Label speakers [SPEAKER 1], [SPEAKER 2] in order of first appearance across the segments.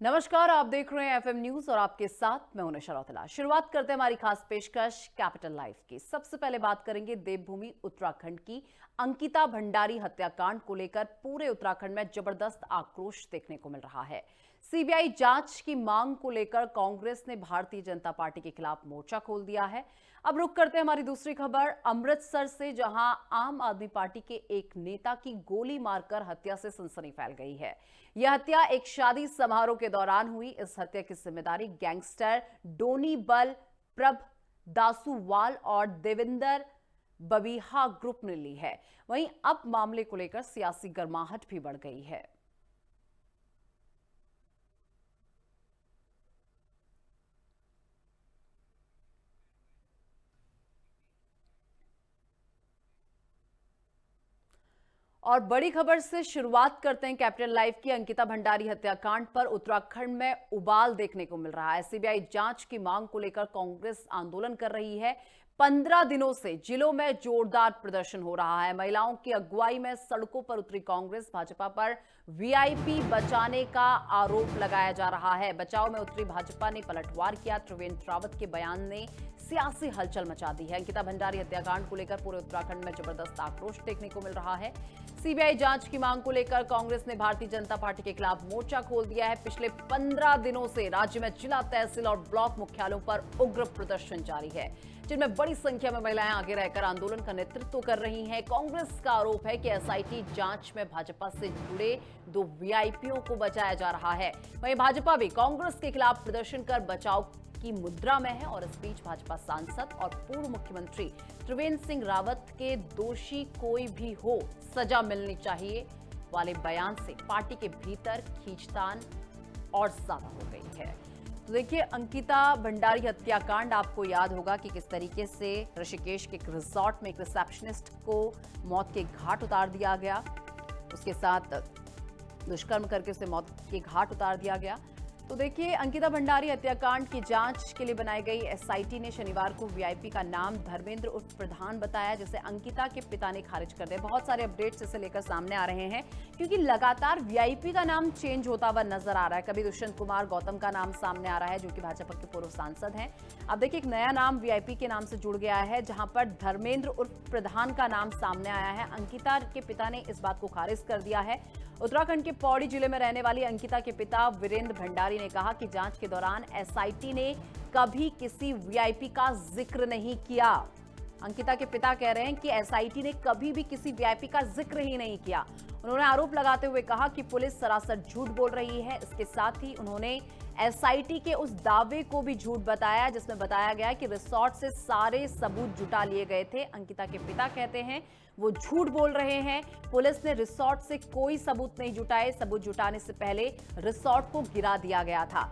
[SPEAKER 1] नमस्कार, आप देख रहे हैं एफएम न्यूज और आपके साथ मैं हूं निशा रौतेला। शुरुआत करते हैं हमारी खास पेशकश कैपिटल लाइफ की। सबसे पहले बात करेंगे देवभूमि उत्तराखंड की। अंकिता भंडारी हत्याकांड को लेकर पूरे उत्तराखंड में जबरदस्त आक्रोश देखने को मिल रहा है। सीबीआई जांच की मांग को लेकर कांग्रेस ने भारतीय जनता पार्टी के खिलाफ मोर्चा खोल दिया है। अब रुक करते हैं हमारी दूसरी खबर अमृतसर से, जहां आम आदमी पार्टी के एक नेता की गोली मारकर हत्या से सनसनी फैल गई है। यह हत्या एक शादी समारोह के दौरान हुई। इस हत्या की जिम्मेदारी गैंगस्टर डोनी बल, प्रभ दासूवाल और देविंदर बबीहा ग्रुप ने ली है। वहीं अब मामले को लेकर सियासी गर्माहट भी बढ़ गई है। और बड़ी खबर से शुरुआत करते हैं कैपिटल लाइफ की। अंकिता भंडारी हत्याकांड पर उत्तराखंड में उबाल देखने को मिल रहा है। सीबीआई जांच की मांग को लेकर कांग्रेस आंदोलन कर रही है। 15 दिनों से जिलों में जोरदार प्रदर्शन हो रहा है। महिलाओं की अगुवाई में सड़कों पर उतरी कांग्रेस भाजपा पर वीआईपी बचाने का आरोप लगाया जा रहा है। बचाव में उतरी भाजपा ने पलटवार किया। त्रिवेंद्र रावत के बयान ने सियासी हलचल मचा दी है। अंकिता भंडारी हत्याकांड को लेकर पूरे उत्तराखंड में जबरदस्त आक्रोश देखने को मिल रहा है। सीबीआई जांच की मांग को लेकर कांग्रेस ने भारतीय जनता पार्टी के खिलाफ मोर्चा खोल दिया है। पिछले 15 दिनों से राज्य में जिला, तहसील और ब्लॉक मुख्यालयों पर उग्र प्रदर्शन जारी है, जिनमें बड़ी संख्या में महिलाएं आगे रहकर आंदोलन का नेतृत्व कर रही हैं। कांग्रेस का आरोप है कि एसआईटी जांच में भाजपा से जुड़े 2 वीआईपीओ को बचाया जा रहा है। वहीं भाजपा भी कांग्रेस के खिलाफ प्रदर्शन कर बचाव की मुद्रा में है। और इस बीच भाजपा सांसद और पूर्व मुख्यमंत्री त्रिवेंद्र सिंह रावत के दोषी कोई भी हो, सजा मिलनी चाहिए वाले बयान से पार्टी के भीतर खींचतान और ज्यादा हो गई है। तो देखिए, अंकिता भंडारी हत्याकांड आपको याद होगा कि किस तरीके से ऋषिकेश के एक रिजॉर्ट में एक रिसेप्शनिस्ट को मौत के घाट उतार दिया गया। उसके साथ दुष्कर्म करके उसे मौत के घाट उतार दिया गया। तो देखिए, अंकिता भंडारी हत्याकांड की जांच के लिए बनाई गई एसआईटी ने शनिवार को वीआईपी का नाम धर्मेंद्र उर्फ प्रधान बताया, जिसे अंकिता के पिता ने खारिज कर दिया। बहुत सारे अपडेट्स इसे लेकर सामने आ रहे हैं, क्योंकि लगातार वीआईपी का नाम चेंज होता हुआ नजर आ रहा है। कभी दुष्यंत कुमार गौतम का नाम सामने आ रहा है, जो कि भाजपा के पूर्व सांसद हैं। अब देखिए, एक नया नाम वीआईपी के नाम से जुड़ गया है, जहां पर धर्मेंद्र उर्फ प्रधान का नाम सामने आया है। अंकिता के पिता ने इस बात को खारिज कर दिया है। उत्तराखंड के पौड़ी जिले में रहने वाली अंकिता के पिता वीरेंद्र भंडारी ने कहा कि जांच के दौरान एसआईटी ने कभी किसी वीआईपी का जिक्र नहीं किया। अंकिता के पिता कह रहे हैं कि एसआईटी ने कभी भी किसी वीआईपी का जिक्र ही नहीं किया। उन्होंने आरोप लगाते हुए कहा कि पुलिस सरासर झूठ बोल रही है। इसके साथ ही उन्होंने एसआईटी के उस दावे को भी झूठ बताया, जिसमें बताया गया कि रिसोर्ट से सारे सबूत जुटा लिए गए थे। अंकिता के पिता कहते हैं वो झूठ बोल रहे हैं। पुलिस ने रिसोर्ट से कोई सबूत नहीं जुटाए। सबूत जुटाने से पहले रिसोर्ट को गिरा दिया गया था।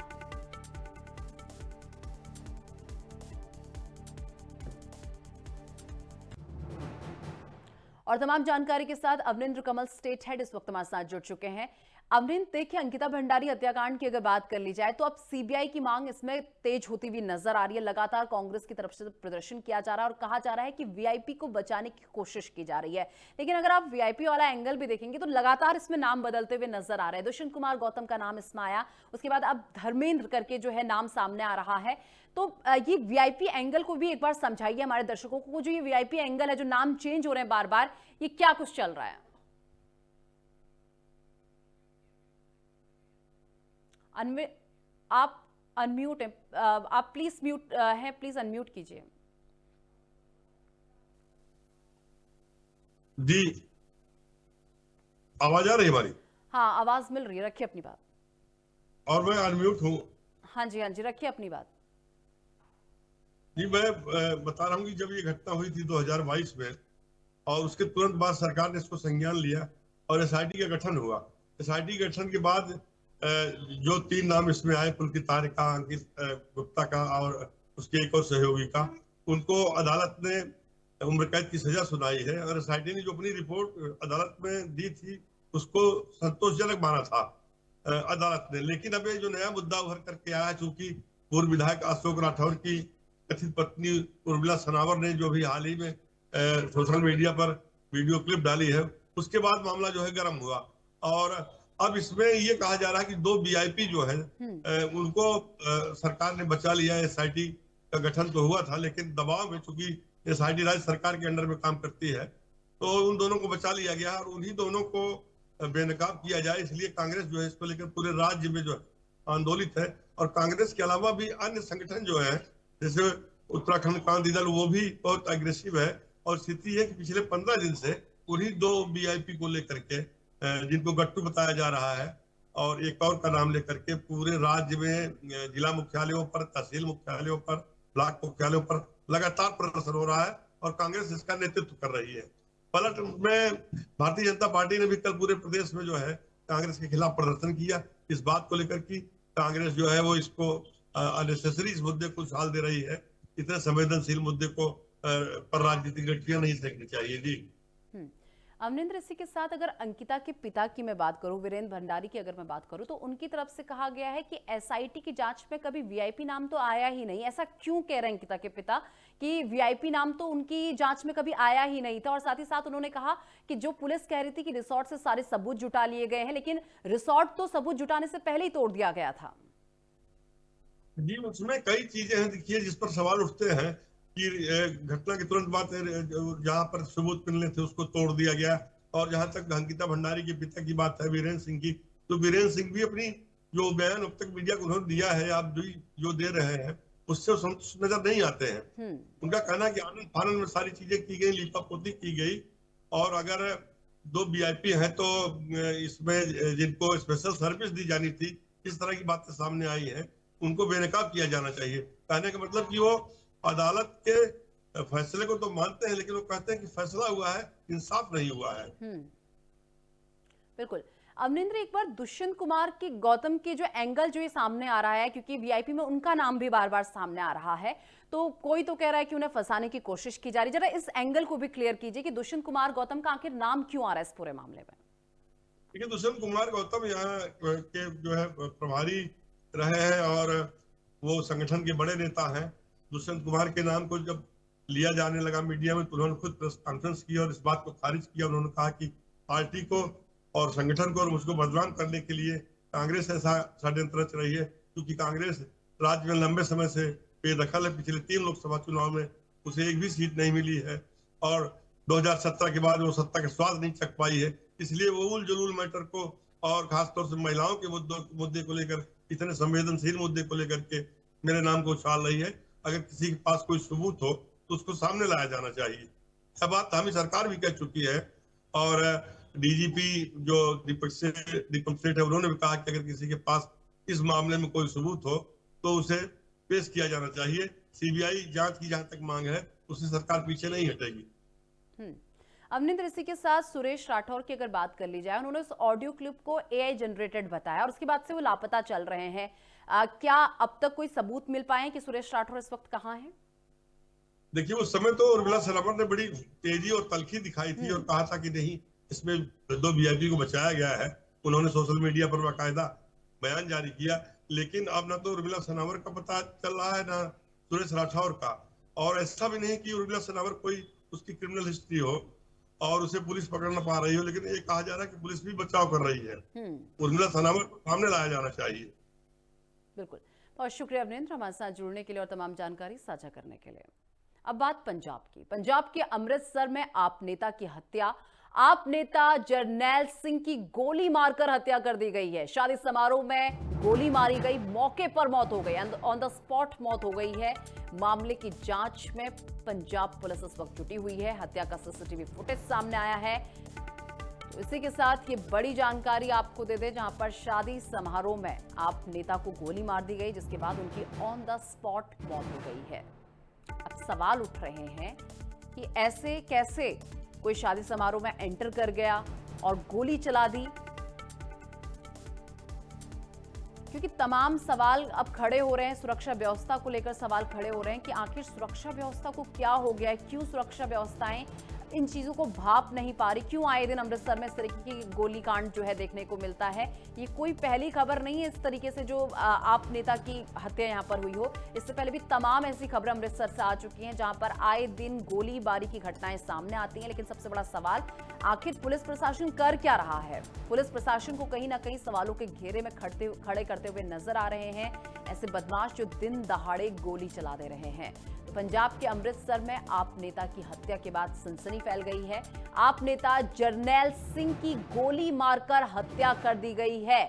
[SPEAKER 1] और तमाम जानकारी के साथ अवनिंद्र कमल, स्टेट हेड, इस वक्त हमारे साथ जुड़ चुके हैं। अवनिंद्र, देखिए, अंकिता भंडारी हत्याकांड की अगर बात कर ली जाए तो अब सीबीआई की मांग इसमें तेज होती हुई नजर आ रही है। लगातार कांग्रेस की तरफ से प्रदर्शन किया जा रहा है और कहा जा रहा है कि वीआईपी को बचाने की कोशिश की जा रही है। लेकिन अगर आप वीआईपी वाला एंगल भी देखेंगे तो लगातार इसमें नाम बदलते हुए नजर आ रहे हैं। दुष्यंत कुमार गौतम का नाम इसमें आया, उसके बाद अब धर्मेंद्र करके जो है नाम सामने आ रहा है। तो ये वीआईपी एंगल को भी एक बार समझाइए हमारे दर्शकों को। जो ये वीआईपी एंगल है, जो नाम चेंज हो रहे हैं बार बार, ये क्या कुछ चल रहा है? आप अनम्यूट हैं। आप प्लीज म्यूट हैं, प्लीज अनम्यूट कीजिए।
[SPEAKER 2] जी। आवाज आ रही है हमारी?
[SPEAKER 1] हाँ, आवाज मिल रही है, रखिए अपनी बात।
[SPEAKER 2] और मैं अनम्यूट हूँ।
[SPEAKER 1] हाँ जी, हाँ जी, रखिए अपनी बात।
[SPEAKER 2] जी, मैं बता रहा हूँ कि जब ये घटना हुई थी 2022 में, और उसके तुरंत बाद सरकार ने इसको संज्ञान लिया और एसआईटी का गठन हुआ। एसआईटी के गठन के बाद जो 3 नाम इसमें आए, पुलकित तार का, अंकित गुप्ता का और उसके एक और सहयोगी का, उनको अदालत ने उम्र कैद की सजा सुनाई है। और एसआईटी ने जो अपनी रिपोर्ट अदालत में दी थी, उसको संतोषजनक माना था अदालत ने। लेकिन अब ये जो नया मुद्दा उभर करके आया है, चूंकि पूर्व विधायक अशोक राठौर की कथित पत्नी उर्मिला सनावर ने जो भी हाल ही में सोशल मीडिया पर वीडियो क्लिप डाली है, उसके बाद मामला जो है गर्म हुआ। और अब इसमें ये कहा जा रहा है कि 2 वीआईपी जो है उनको सरकार ने बचा लिया। एसआईटी का गठन तो हुआ था, लेकिन दबाव में, चूंकि एसआईटी राज्य सरकार के अंडर में काम करती है, तो उन दोनों को बचा लिया गया और उन्हीं दोनों को बेनकाब किया जाए, इसलिए कांग्रेस जो है इसको लेकर पूरे राज्य में जो है आंदोलित है। और कांग्रेस के अलावा भी अन्य संगठन जो है, जैसे उत्तराखंड क्रांति दल, वो भी बहुत अग्रेसिव है। और स्थिति है कि पिछले 15 दिन से उन्हीं 2 वीआईपी को लेकर के, जिनको गट्टू बताया जा रहा है और एक और का नाम लेकर के, पूरे राज्य में जिला मुख्यालयों पर, तहसील मुख्यालयों पर, ब्लॉक मुख्यालयों पर लगातार प्रदर्शन हो रहा है और कांग्रेस इसका नेतृत्व कर रही है। पलट में भारतीय जनता पार्टी ने भी कल पूरे प्रदेश में जो है कांग्रेस के खिलाफ प्रदर्शन किया, इस बात को लेकर कि कांग्रेस जो है वो इसको अननेसेसरी इस मुद्दे को उछाल दे रही है। इतने संवेदनशील मुद्दे को पर राजनीतिक गठिया नहीं सेकनी चाहिए। जी
[SPEAKER 1] अमरिंदर, इसी के साथ अगर अंकिता के पिता की मैं बात करूं, वीरेंद्र भंडारी की अगर मैं बात करूं, तो उनकी तरफ से कहा गया है कि एसआईटी की जांच में कभी वीआईपी नाम तो आया ही नहीं। ऐसा क्यों कह रहे हैं अंकिता के पिता कि वीआईपी नाम तो उनकी जांच में कभी आया ही नहीं था? और साथ ही साथ उन्होंने कहा कि जो पुलिस कह रही थी कि रिसोर्ट से सारे सबूत जुटा लिए गए हैं, लेकिन रिसोर्ट तो सबूत जुटाने से पहले ही तोड़ दिया गया था।
[SPEAKER 2] जी, उसमें कई चीजें हैं, देखिए, जिस पर सवाल उठते हैं कि घटना के तुरंत बाद जहां पर सबूत मिलने थे उसको तोड़ दिया गया। और जहां तक अंकिता भंडारी के पिता की बात है, वीरेंद्र सिंह की, तो वीरेंद्र सिंह भी अपनी जो बयान अब तक मीडिया को उन्होंने दिया है, आप जो दे रहे हैं, उससे संतुष्ट नजर नहीं आते हैं। उनका कहना है कि आनंद फानंद में सारी चीजें की गई, लीपापोती की गई, और अगर 2 वीआईपी हैं तो इसमें जिनको स्पेशल सर्विस दी जानी थी, इस तरह की बातें सामने आई हैं, उनको बेनकाब किया जाना चाहिए। कहने का मतलब कि वो अदालत के फैसले को तो मानते हैं, लेकिन वो कहते हैं कि फैसला हुआ है, इंसाफ नहीं हुआ है।
[SPEAKER 1] बिल्कुल। अमरिंदर, एक बार दुष्यंत कुमार की, गौतम के जो एंगल जो ये सामने आ रहा है, क्योंकि वीआईपी में उनका नाम भी बार बार सामने आ रहा है, तो कोई तो कह रहा है कि उन्हें फंसाने की कोशिश की जा रही है। जरा इस एंगल को भी क्लियर कीजिए कि दुष्यंत कुमार गौतम का आखिर नाम क्यों आ रहा है इस पूरे मामले में?
[SPEAKER 2] देखिए, दुष्यंत कुमार गौतम यहाँ के जो है प्रभारी रहे हैं और वो संगठन के बड़े नेता हैं। दुष्यंत कुमार के नाम को जब लिया जाने लगा मीडिया में, तो उन्होंने खुद प्रेस कॉन्फ्रेंस की और इस बात को खारिज किया। उन्होंने कहा कि पार्टी को और संगठन को और उसको बदनाम करने के लिए कांग्रेस ऐसा षड्यंत्र रच रही है, क्योंकि कांग्रेस राज्य में लंबे समय से बेदखल है। पिछले 3 लोकसभा चुनाव में उसे एक भी सीट नहीं मिली है और 2017 के बाद वो सत्ता का स्वाद नहीं चख पाई है। इसलिए वो उल जलूल मैटर को और खासतौर से महिलाओं के मुद्दे को लेकर, इतने संवेदनशील मुद्दे को लेकर के मेरे नाम को उछाल रही है। अगर किसी के पास कोई सबूत हो तो उसको सामने लाया जाना चाहिए। यह बात हमें सरकार भी कह चुकी है और डीजीपी जो दीपक सेठ है, उन्होंने भी कहा कि अगर किसी के पास इस मामले में कोई सबूत हो तो उसे पेश किया जाना चाहिए। सीबीआई जांच की जहां तक मांग है, उससे सरकार पीछे नहीं हटेगी।
[SPEAKER 1] अमरिंदर, इसी के साथ सुरेश राठौर की अगर बात कर ली जाए, उन्होंने उस ऑडियो क्लिप को एआई जनरेटेड बताया और उसके बाद से वो लापता चल रहे हैं। क्या अब तक कोई सबूत मिल पाए कि सुरेश राठौर इस वक्त कहाँ हैं?
[SPEAKER 2] देखिए, उस समय तो उर्मिला सेनावर ने बड़ी तेजी और तल्खी दिखाई थी और कहा था कि नहीं, इसमें 2 वीआईपी को बचाया गया है। उन्होंने सोशल मीडिया पर बाकायदा बयान जारी किया, लेकिन अब ना तो उर्मिला सेनावर का पता चल रहा है, ना सुरेश राठौर का। और ऐसा भी नहीं कि उर्मिला सेनावर कोई उसकी क्रिमिनल हिस्ट्री हो और उसे पुलिस पकड़ ना पा रही हो, लेकिन ये कहा जा रहा है कि पुलिस भी बचाव कर रही है। उर्मिला सेनावर को सामने लाया जाना चाहिए।
[SPEAKER 1] बिल्कुल, बहुत शुक्रिया अमरिंदर, हमारे साथ जुड़ने के लिए और तमाम जानकारी साझा करने के लिए। अब बात पंजाब की। पंजाब के अमृतसर में आप नेता की हत्या, आप नेता जरनैल सिंह की गोली मारकर हत्या कर दी गई है। शादी समारोह में गोली मारी गई, मौके पर मौत हो गई, ऑन द स्पॉट मौत हो गई है। मामले की जांच में पंजाब पुलिस इस वक्त जुटी हुई है। हत्या का सीसीटीवी फुटेज सामने आया है। तो इसी के साथ ये बड़ी जानकारी आपको दे दें, जहां पर शादी समारोह में आप नेता को गोली मार दी गई, जिसके बाद उनकी ऑन द स्पॉट मौत हो गई है। अब सवाल उठ रहे हैं कि ऐसे कैसे कोई शादी समारोह में एंटर कर गया और गोली चला दी, क्योंकि तमाम सवाल अब खड़े हो रहे हैं। सुरक्षा व्यवस्था को लेकर सवाल खड़े हो रहे हैं कि आखिर सुरक्षा व्यवस्था को क्या हो गया है, क्यों सुरक्षा व्यवस्थाएं इन चीजों को भाप नहीं पा रही? क्यों आए दिन अमृतसर में इस तरीके की गोलीकांड जो है देखने को मिलता है? ये कोई पहली खबर नहीं है इस तरीके से जो आप नेता की हत्या यहाँ पर हुई हो। इससे पहले भी तमाम ऐसी खबरें अमृतसर से आ चुकी हैं जहां पर आए दिन गोलीबारी की घटनाएं सामने आती हैं। लेकिन सबसे बड़ा सवाल, आखिर पुलिस प्रशासन कर क्या रहा है? पुलिस प्रशासन को कहीं ना कहीं सवालों के घेरे में खड़े करते हुए नजर आ रहे हैं ऐसे बदमाश जो दिन दहाड़े गोली चला दे रहे हैं। तो पंजाब के अमृतसर में आप नेता की हत्या के बाद सनसनी फैल गई है। आप नेता जरनैल सिंह की गोली मारकर हत्या कर दी गई है।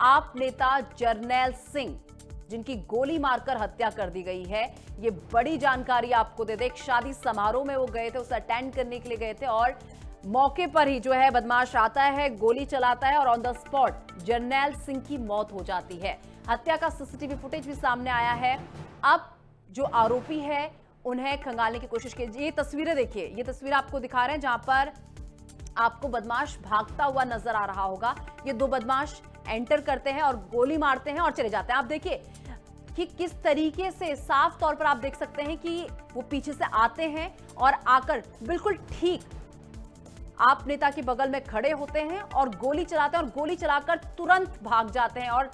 [SPEAKER 1] आप नेता जरनैल सिंह जिनकी गोली मारकर हत्या कर दी गई है, ये बड़ी जानकारी आपको दे दे। एक शादी समारोह में वो गए थे, उसे अटेंड करने के लिए गए थे और मौके पर ही जो है बदमाश आता है, गोली चलाता है और on the spot Jarnail Singh की मौत हो जाती है। हत्या का सीसीटीवी फुटेज भी सामने आया है। अब जो आरोपी है उन्हें खंगालने की कोशिश की। ये तस्वीरें देखिए, ये तस्वीर आपको दिखा रहे हैं जहां पर आपको बदमाश भागता हुआ नजर आ रहा होगा। ये दो बदमाश एंटर करते हैं और गोली मारते हैं और चले जाते हैं। आप देखिए कि किस तरीके से साफ तौर पर आप देख सकते हैं कि वो पीछे से आते हैं और आकर बिल्कुल ठीक आप नेता के बगल में खड़े होते हैं और गोली चलाते हैं और गोली चलाकर तुरंत भाग जाते हैं। और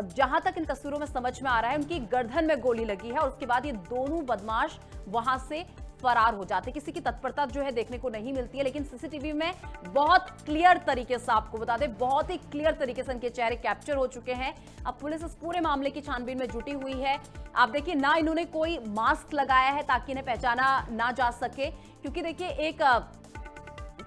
[SPEAKER 1] जहां तक इन तस्वीरों में समझ में आ रहा है उनकी गर्दन में गोली लगी है और उसके बाद ये दोनों बदमाश वहां से फरार हो जाते हैं। किसी की तत्परता जो है देखने को नहीं मिलती है, लेकिन सीसीटीवी में बहुत क्लियर तरीके से आपको बता दें, बहुत ही क्लियर तरीके से इनके चेहरे कैप्चर हो चुके हैं। अब पुलिस इस पूरे मामले की छानबीन में जुटी हुई है। आप देखिए, ना इन्होंने कोई मास्क लगाया है ताकि इन्हें पहचाना ना जा सके, क्योंकि देखिए एक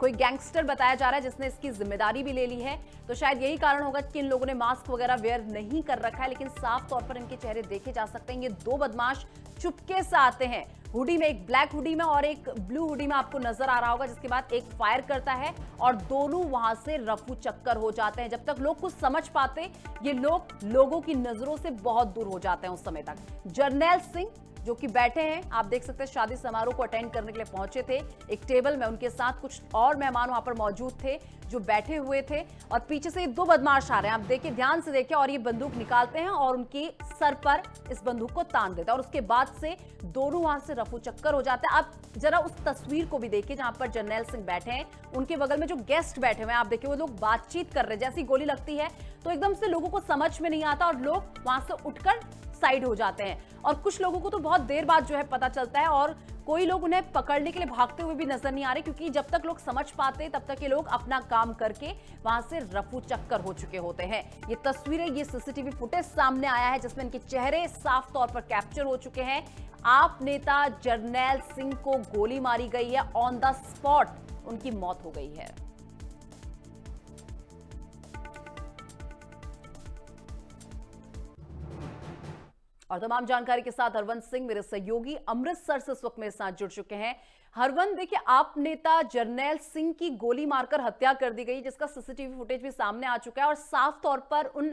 [SPEAKER 1] कोई गैंगस्टर बताया जा रहा है जिसने इसकी जिम्मेदारी भी ले ली है। तो शायद यही कारण होगा कि इन लोगों ने मास्क वगैरह वेयर नहीं कर रखा है, लेकिन साफ तौर पर इनके चेहरे देखे जा सकते हैं। ये दो बदमाश चुपके से आते हैं, हुडी में, एक ब्लैक हुडी में और एक ब्लू हुडी में आपको नजर आ रहा होगा, जिसके बाद एक फायर करता है और दोनों वहां से रफू चक्कर हो जाते हैं। जब तक लोग कुछ समझ पाते, ये लोग लोगों की नजरों से बहुत दूर हो जाते हैं। उस समय तक जरनैल सिंह जो कि बैठे हैं, आप देख सकते हैं शादी समारोह को अटेंड करने के लिए पहुंचे थे। एक टेबल में उनके साथ कुछ और मेहमान वहां पर मौजूद थे जो बैठे हुए थे और पीछे से ये दो बदमाश आ रहे हैं। आप देखिए, ध्यान से देखिए, और ये बंदूक निकालते हैं और उनकी सर पर इस बंदूक को तान देता है और उसके बाद से दोनों वहां से रफू चक्कर हो जाते हैं। आप जरा उस तस्वीर को भी देखिए जहां पर जरनैल सिंह बैठे हैं, उनके बगल में जो गेस्ट बैठे हुए हैं, आप देखिए वो लोग बातचीत कर रहे हैं। जैसी गोली लगती है तो एकदम से लोगों को समझ में नहीं आता और लोग वहां से उठकर साइड हो जाते हैं। और कुछ लोगों को तो बहुत देर बाद जो है पता चलता है और कोई लोग उन्हें पकड़ने के लिए भागते हुए भी नजर नहीं आ रहे, क्योंकि जब तक लोग समझ पाते तब तक ये लोग अपना काम करके वहां से रफू चक्कर हो चुके होते हैं। ये तस्वीरें, ये सीसीटीवी फुटेज सामने आया है जिसमें इनके चेहरे साफ तौर पर कैप्चर हो चुके हैं। आप नेता जरनैल सिंह को गोली मारी गई है, ऑन द स्पॉट उनकी मौत हो गई है। और तमाम जानकारी के साथ हरवंत सिंह मेरे सहयोगी अमृतसर से इस वक्त मेरे साथ जुड़ चुके हैं। हरवंत, देखिए, आप नेता जरनैल सिंह की गोली मारकर हत्या कर दी गई, जिसका सीसीटीवी फुटेज भी सामने आ चुका है और साफ तौर पर उन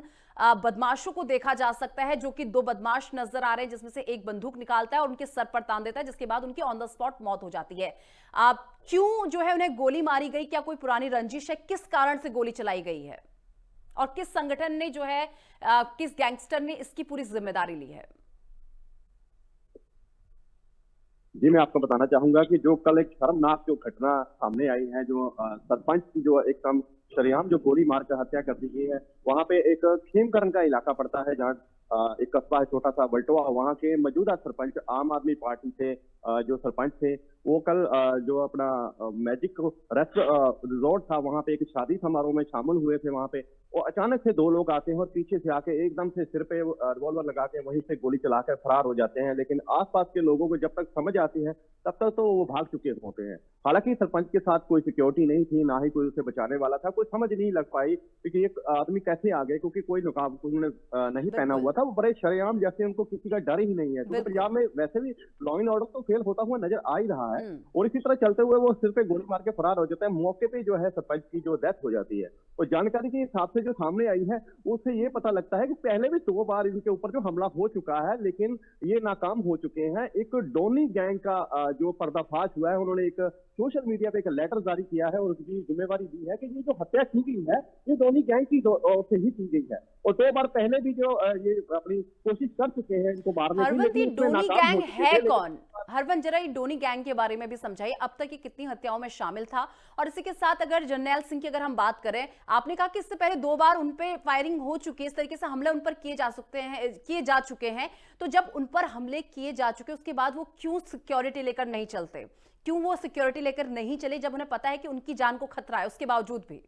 [SPEAKER 1] बदमाशों को देखा जा सकता है, जो कि दो बदमाश नजर आ रहे हैं, जिसमें से एक बंदूक निकालता है और उनके सर पर तान देता है, जिसके बाद उनकी ऑन द स्पॉट मौत हो जाती है। क्यों जो है उन्हें गोली मारी गई? क्या कोई पुरानी रंजिश है? किस कारण से गोली चलाई गई है और किस संगठन ने जो है किस गैंगस्टर ने इसकी पूरी जिम्मेदारी ली है?
[SPEAKER 3] जी, मैं आपको बताना चाहूंगा कि जो कल एक शर्मनाक जो घटना सामने आई है, जो सरपंच की जो एकदम शरेआम जो गोली मारकर हत्या कर दी गई है, वहां पे एक खेमकरन का इलाका पड़ता है जहां एक कस्बा है छोटा सा बल्टोआ। वहां के मौजूदा सरपंच आम आदमी पार्टी से जो सरपंच थे, वो कल जो अपना मैजिक रिजॉर्ट था वहां पे एक शादी समारोह में शामिल हुए थे। वहां पे वो अचानक से दो लोग आते हैं और पीछे से आके एकदम से सिर पे रिवॉल्वर लगा के वहीं से गोली चलाकर फरार हो जाते हैं। लेकिन आसपास के लोगों को जब तक समझ आती है तब तक तो वो भाग चुके होते हैं। हालांकि सरपंच के साथ कोई सिक्योरिटी नहीं थी, ना ही कोई उसे बचाने वाला था। कोई समझ नहीं लग पाई कि एक आदमी कैसे आ गए, क्योंकि कोई नकाब उन्होंने नहीं पहना हुआ था। वो बड़े शरेआम जैसे उनको किसी का डर ही नहीं है, क्योंकि पंजाब में वैसे भी लॉ एंड ऑर्डर तो फेल होता हुआ नजर आ ही रहा है। और इसी तरह चलते हुए वो सिर पे गोली मार के फरार हो जाता है। मौके पे जो है सरपंच की जो डेथ हो जाती है। और जानकारी के हिसाब से जो सामने आई है उससे ये पता लगता है कि पहले भी 2 बार इनके ऊपर जो हमला हो चुका है, लेकिन ये नाकाम हो चुके हैं। एक डोनी गैंग का जो पर्दाफाश हुआ है, उन्होंने एक सोशल मीडिया पे एक लेटर जारी किया है और उसकी जिम्मेवारी दी है कि ये जो हत्या की गई है ये डोनी गैंग की ओर से ही की गई है। और 2 बार पहले भी जो ये अपनी कोशिश कर चुके हैं इनको मारने की,
[SPEAKER 1] हरवंत, ये
[SPEAKER 3] लेकिन उसमें
[SPEAKER 1] डोनी
[SPEAKER 3] नाकाम हो
[SPEAKER 1] गैंग
[SPEAKER 3] चुके
[SPEAKER 1] है
[SPEAKER 3] थे।
[SPEAKER 1] कौन? हरवंत, जरा ये डोनी गैंग के बारे में भी समझाइए, अब तक ये कितनी हत्याओं में शामिल था? और इसी के साथ अगर जर्नैल सिंह की अगर हम बात करें, आपने कहा कि इससे पहले 2 बार उन पे फायरिंग हो चुकी है, इस तरीके से हमले उन पर किए जा चुके हैं, तो जब उन पर हमले किए जा चुके उसके बाद वो क्यों सिक्योरिटी लेकर नहीं चलते? क्यों वो सिक्योरिटी लेकर नहीं चले जब उन्हें पता है कि उनकी जान को खतरा है उसके बावजूद भी?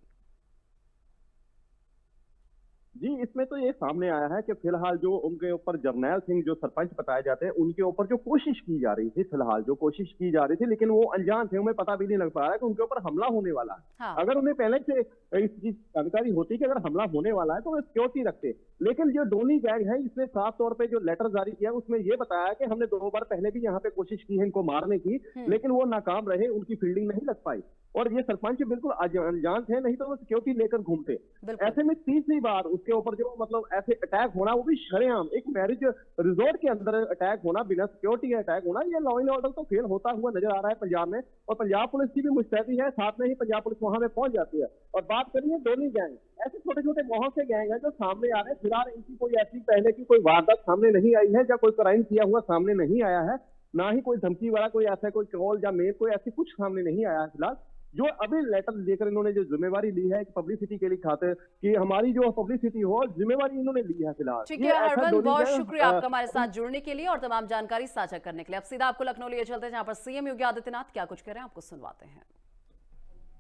[SPEAKER 3] जी, इसमें तो ये सामने आया है कि फिलहाल जो उनके ऊपर जरनैल सिंह जो सरपंच बताए जाते हैं, उनके ऊपर जो कोशिश की जा रही थी, फिलहाल जो कोशिश की जा रही थी, लेकिन वो अनजान थे, उन्हें पता भी नहीं लग पा रहा है कि उनके ऊपर हमला होने वाला है।
[SPEAKER 1] हाँ।
[SPEAKER 3] अगर उन्हें पहले से इस चीज जानकारी होती कि अगर हमला होने वाला है तो वो सिक्योरिटी रखते, लेकिन जो डोनी गैंग है इसने साफ तौर पे जो लेटर जारी किया उसमें ये बताया कि हमने 2 बार पहले भी यहाँ पे कोशिश की है इनको मारने की, लेकिन वो नाकाम रहे, उनकी फील्डिंग नहीं लग पाई। और ये सरपंच बिल्कुल अनजान थे, नहीं तो वो सिक्योरिटी लेकर घूमते। ऐसे में तीसरी बार उसके ऊपर जो मतलब ऐसे अटैक होना, वो भी शरेआम एक मैरिज रिजॉर्ट के अंदर अटैक होना, बिना सिक्योरिटी अटैक होना, ये लॉ एंड ऑर्डर तो फेल होता हुआ नजर आ रहा है पंजाब में। और पंजाब पुलिस की भी मुस्तैदी है, साथ में ही पंजाब पुलिस वहां पे पहुंच जाती है। और बात करिए डोनी गैंग, ऐसे छोटे छोटे बहुत से गैंग है जो सामने आ रहे हैं। फिलहाल इनकी कोई ऐसी पहले की कोई वारदात सामने नहीं आई है, या कोई क्राइम किया हुआ सामने नहीं आया है, ना ही कोई धमकी वाला कोई ऐसा कोई कॉल या मेल कोई ऐसी कुछ सामने नहीं आया है फिलहाल। जो अभी लेटर लेकर इन्होंने जो जिम्मेवारी ली है पब्लिसिटी के लिए खातिर कि हमारी जो पब्लिसिटी हो, जिम्मेवारी इन्होंने ली है फिलहाल।
[SPEAKER 1] ठीक है हरवंत, बहुत शुक्रिया आपका हमारे साथ जुड़ने के लिए और तमाम जानकारी साझा करने के लिए। अब सीधा आपको लखनऊ लिए चलते हैं, जहां पर सीएम योगी आदित्यनाथ क्या कुछ कह रहे हैं आपको सुनवाते हैं।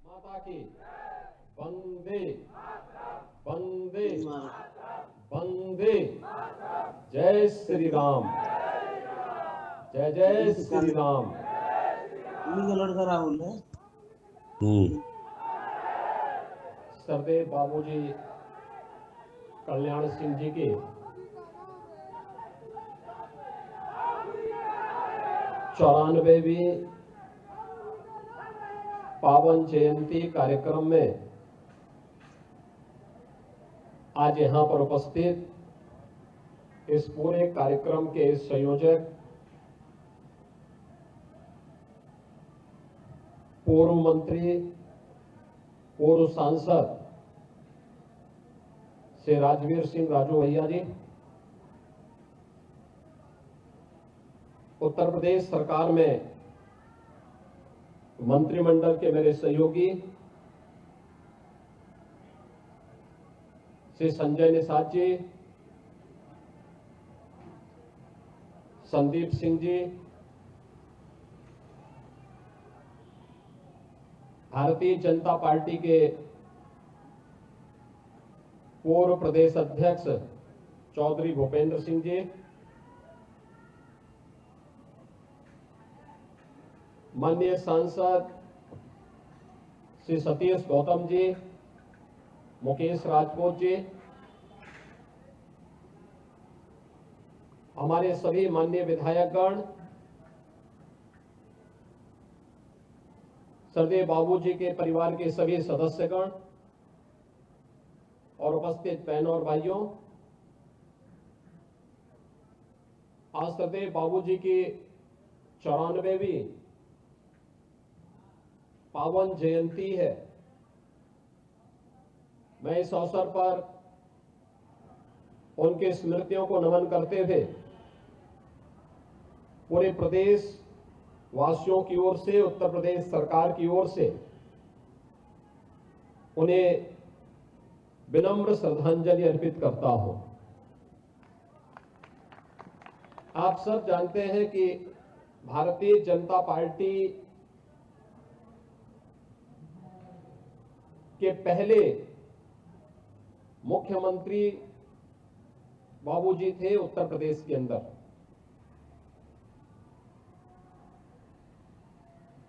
[SPEAKER 4] माता की वंदे वंदे वंदे, जय श्री राम, जय जय श्री राम।
[SPEAKER 5] लड़का राहुल है।
[SPEAKER 4] सरदेव बाबूजी कल्याण सिंह जी की 94वीं पावन जयंती कार्यक्रम में आज यहां पर उपस्थित इस पूरे कार्यक्रम के संयोजक पूर्व मंत्री, पूर्व सांसद श्री राजवीर सिंह राजू भैया जी, उत्तर प्रदेश सरकार में मंत्रिमंडल के मेरे सहयोगी श्री संजय निषाद जी, संदीप सिंह जी, भारतीय जनता पार्टी के पूर्व प्रदेश अध्यक्ष चौधरी भूपेंद्र सिंह जी, माननीय सांसद श्री सतीश गौतम जी, मुकेश राजपूत जी, हमारे सभी माननीय विधायकगण, सरदेव बाबूजी के परिवार के सभी सदस्यगण और उपस्थित बहनों और भाइयों, आज सरदेव बाबूजी की 94वीं पावन जयंती है। मैं इस अवसर पर उनके स्मृतियों को नमन करते हुए पूरे प्रदेश वासियों की ओर से, उत्तर प्रदेश सरकार की ओर से उन्हें विनम्र श्रद्धांजलि अर्पित करता हूं। आप सब जानते हैं कि भारतीय जनता पार्टी के पहले मुख्यमंत्री बाबूजी थे उत्तर प्रदेश के अंदर।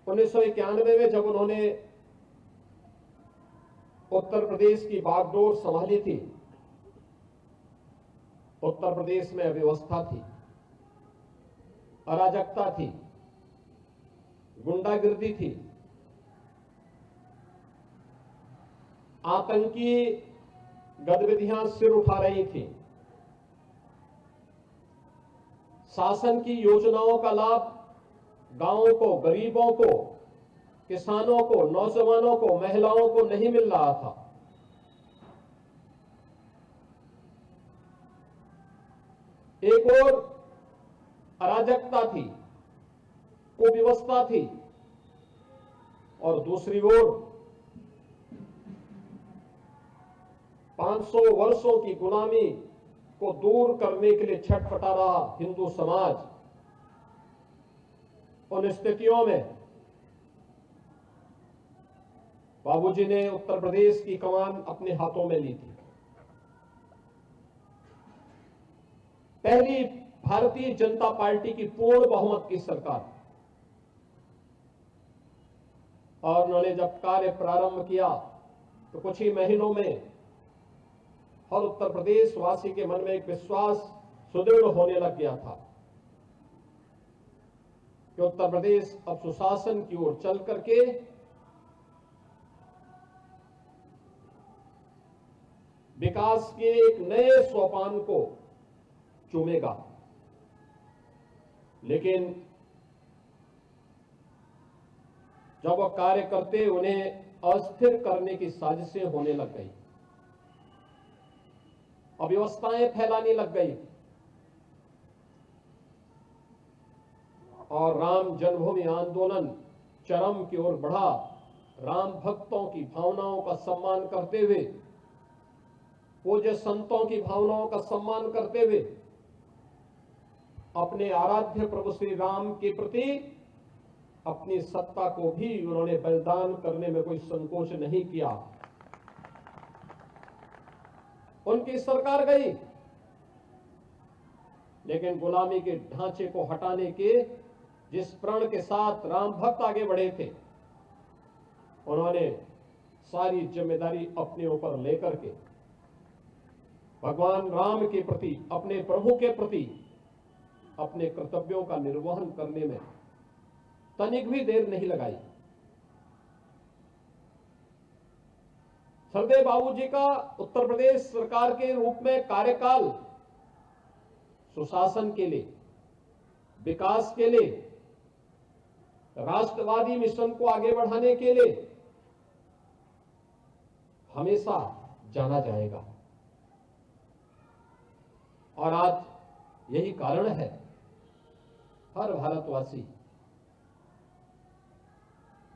[SPEAKER 4] 1991 में जब उन्होंने उत्तर प्रदेश की बागडोर संभाली थी, उत्तर प्रदेश में अव्यवस्था थी, अराजकता थी, गुंडागिर्दी थी, आतंकी गतिविधियां सिर उठा रही थी। शासन की योजनाओं का लाभ गांवों को, गरीबों को किसानों को, नौजवानों को, महिलाओं को नहीं मिल रहा था। एक और अराजकता थी, कुव्यवस्था थी, और दूसरी ओर 500 वर्षों की गुलामी को दूर करने के लिए छटपटा रहा हिंदू समाज। उन स्थितियों में बाबूजी ने उत्तर प्रदेश की कमान अपने हाथों में ली थी। पहली भारतीय जनता पार्टी की पूर्ण बहुमत की सरकार, और उन्होंने जब कार्य प्रारंभ किया तो कुछ ही महीनों में हर उत्तर प्रदेश वासी के मन में एक विश्वास सुदृढ़ होने लग गया था कि उत्तर प्रदेश अब सुशासन की ओर चल करके विकास के एक नए सोपान को चूमेगा। लेकिन जब वह कार्य करते उन्हें अस्थिर करने की साजिशें होने लग गई, अव्यवस्थाएं फैलाने लग गई, और राम जन्मभूमि आंदोलन चरम की ओर बढ़ा। राम भक्तों की भावनाओं का सम्मान करते हुए, पूज्य संतों की भावनाओं का सम्मान करते हुए, अपने आराध्य प्रभु श्री राम के प्रति अपनी सत्ता को भी उन्होंने बलिदान करने में कोई संकोच नहीं किया। उनकी सरकार गई, लेकिन गुलामी के ढांचे को हटाने के जिस प्रण के साथ राम भक्त आगे बढ़े थे, उन्होंने सारी जिम्मेदारी अपने ऊपर लेकर के भगवान राम के प्रति, अपने प्रभु के प्रति अपने कर्तव्यों का निर्वहन करने में तनिक भी देर नहीं लगाई। सरदेव बाबूजी का उत्तर प्रदेश सरकार के रूप में कार्यकाल सुशासन के लिए, विकास के लिए, राष्ट्रवादी मिशन को आगे बढ़ाने के लिए हमेशा जाना जाएगा। और आज यही कारण है हर भारतवासी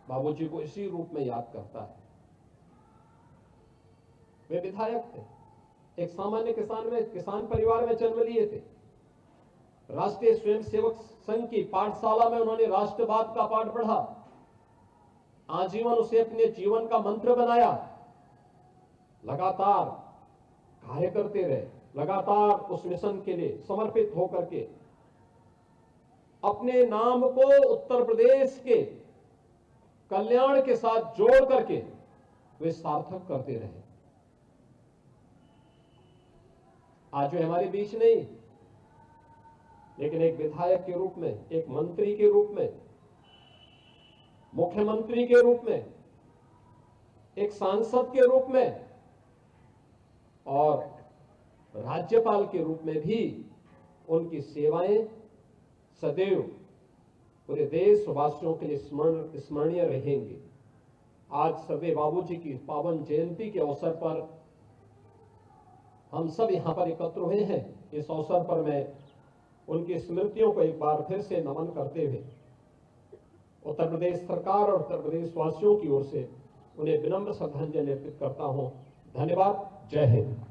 [SPEAKER 4] बाबूजी को इसी रूप में याद करता है। वे विधायक थे, एक सामान्य किसान परिवार में जन्म लिए थे। राष्ट्रीय स्वयंसेवक संघ की पाठशाला में उन्होंने राष्ट्रवाद का पाठ पढ़ा, आजीवन उसे अपने जीवन का मंत्र बनाया। लगातार कार्य करते रहे, लगातार उस मिशन के लिए समर्पित होकर के अपने नाम को उत्तर प्रदेश के कल्याण के साथ जोड़ करके वे सार्थक करते रहे। आज वे हमारे बीच नहीं, लेकिन एक विधायक के रूप में, एक मंत्री के रूप में, मुख्यमंत्री के रूप में, एक सांसद के रूप में और राज्यपाल के रूप में भी उनकी सेवाएं सदैव पूरे देशवासियों के लिए स्मरणीय रहेंगी। आज सरदेव बाबूजी की पावन जयंती के अवसर पर हम सब यहां पर एकत्र हुए हैं। इस अवसर पर मैं उनकी स्मृतियों को एक बार फिर से नमन करते हुए उत्तर प्रदेश सरकार और उत्तर प्रदेश वासियों की ओर से उन्हें विनम्र श्रद्धांजलि अर्पित करता हूं। धन्यवाद। जय हिंद।